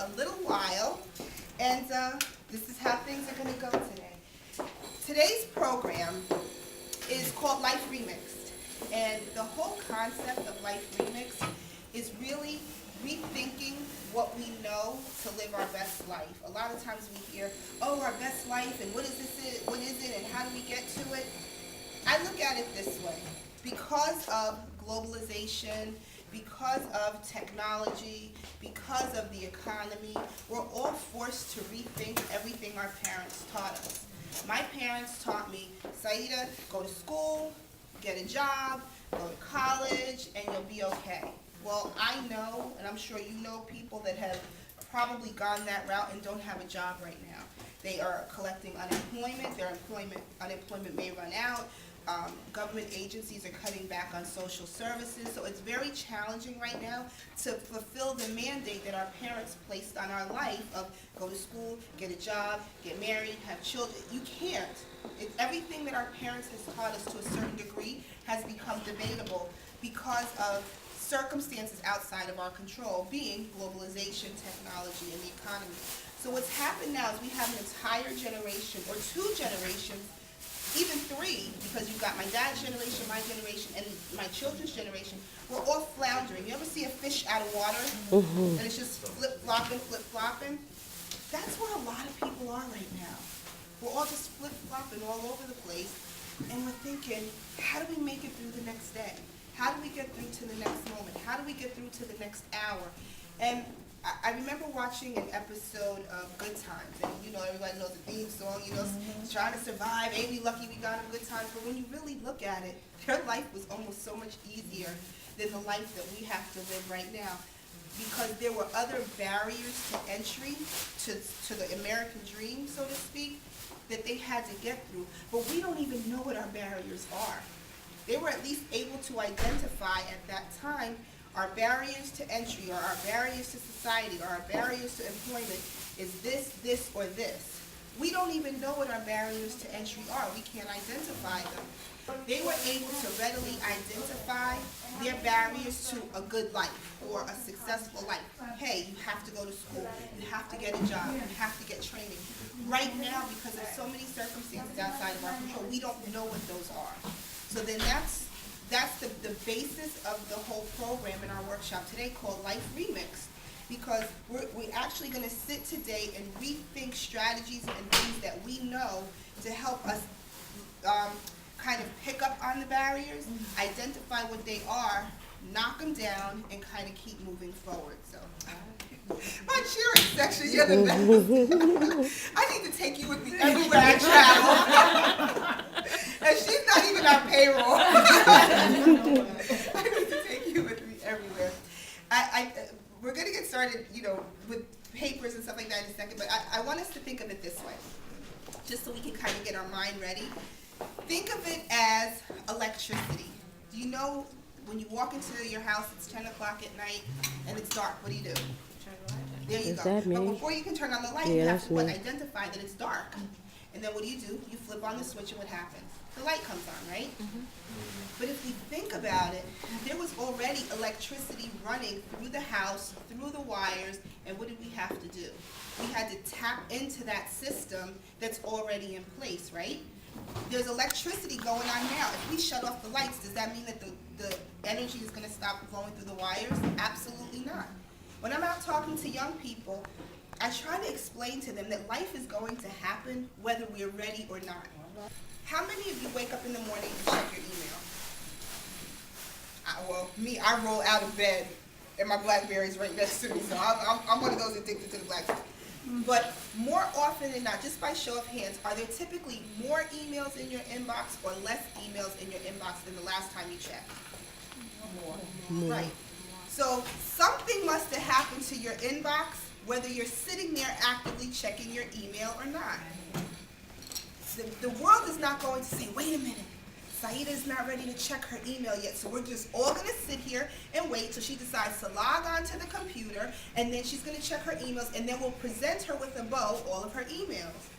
a little while, and this is how things are going to go today. Today's program is called Life Remixed, and the whole concept of Life Remixed is really rethinking what we know to live our best life. A lot of times we hear, oh, our best life, and what is it, and how do we get to it? I look at it this way. Because of globalization, because of technology, because of the economy, we're all forced to rethink everything our parents taught us. My parents taught me, Saida, go to school, get a job, go to college, and you'll be okay. Well, I know, and I'm sure you know people that have probably gone that route and don't have a job right now. They are collecting unemployment, their unemployment may run out. Government agencies are cutting back on social services, so it's very challenging right now to fulfill the mandate that our parents placed on our life of go to school, get a job, get married, have children. You can't. Everything that our parents has taught us to a certain degree has become debatable because of circumstances outside of our control, being globalization, technology, and the economy. So what's happened now is we have an entire generation, or two generations, even three, because you've got my dad's generation, my generation, and my children's generation, we're all floundering. You ever see a fish out of water? Mm-hmm. And it's just flip-flopping, flip-flopping? That's where a lot of people are right now. We're all just flip-flopping all over the place, and we're thinking, how do we make it through the next day? How do we get through to the next moment? How do we get through to the next hour? And I remember watching an episode of Good Times, and everybody knows the theme song, trying to survive, ain't we lucky we got a good time, but when you really look at it, their life was almost so much easier than the life that we have to live right now, because there were other barriers to entry to the American dream, so to speak, that they had to get through, but we don't even know what our barriers are. They were at least able to identify at that time our barriers to entry, or our barriers to society, or our barriers to employment is this, or this. We don't even know what our barriers to entry are. We can't identify them. They were able to readily identify their barriers to a good life or a successful life. Hey, you have to go to school. You have to get a job. You have to get training. Right now, because of so many circumstances outside of our control, we don't know what those are. So then that's the basis of the whole program in our workshop today, called Life Remixed, because we're actually going to sit today and rethink strategies and things that we know to help us kind of pick up on the barriers, identify what they are, knock them down, and kind of keep moving forward. So my cheering section, you're the best. I need to take you with me everywhere I travel. And she's not even on payroll. I need to take you with me everywhere. We're going to get started, with papers and stuff like that in a second, but I want us to think of it this way, just so we can kind of get our mind ready. Think of it as electricity. Do you know when you walk into your house, it's 10 o'clock at night, and it's dark, what do you do? There you go. But before you can turn on the light, you have to identify that it's dark. And then what do? You flip on the switch, and what happens? The light comes on, right? Mm-hmm. But if we think about it, there was already electricity running through the house, through the wires, and what did we have to do? We had to tap into that system that's already in place, right? There's electricity going on now. If we shut off the lights, does that mean that the energy is going to stop flowing through the wires? Absolutely not. When I'm out talking to young people, I try to explain to them that life is going to happen whether we're ready or not. How many of you wake up in the morning and check your email? I roll out of bed and my BlackBerry's right next to me, so I'm one of those addicted to the BlackBerry. But more often than not, just by show of hands, are there typically more emails in your inbox or less emails in your inbox than the last time you checked? More. Right. So something must have happened to your inbox, whether you're sitting there actively checking your email or not. The world is not going to say, wait a minute, Saida's not ready to check her email yet, so we're just all going to sit here and wait till she decides to log on to the computer, and then she's going to check her emails, and then we'll present her with a bow all of her emails.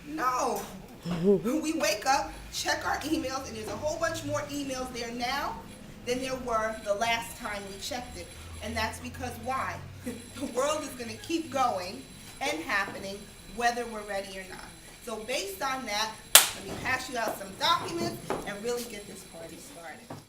No. We wake up, check our emails, and there's a whole bunch more emails there now than there were the last time we checked it. And that's because why? The world is going to keep going and happening whether we're ready or not. So based on that, let me pass you out some documents and really get this party started.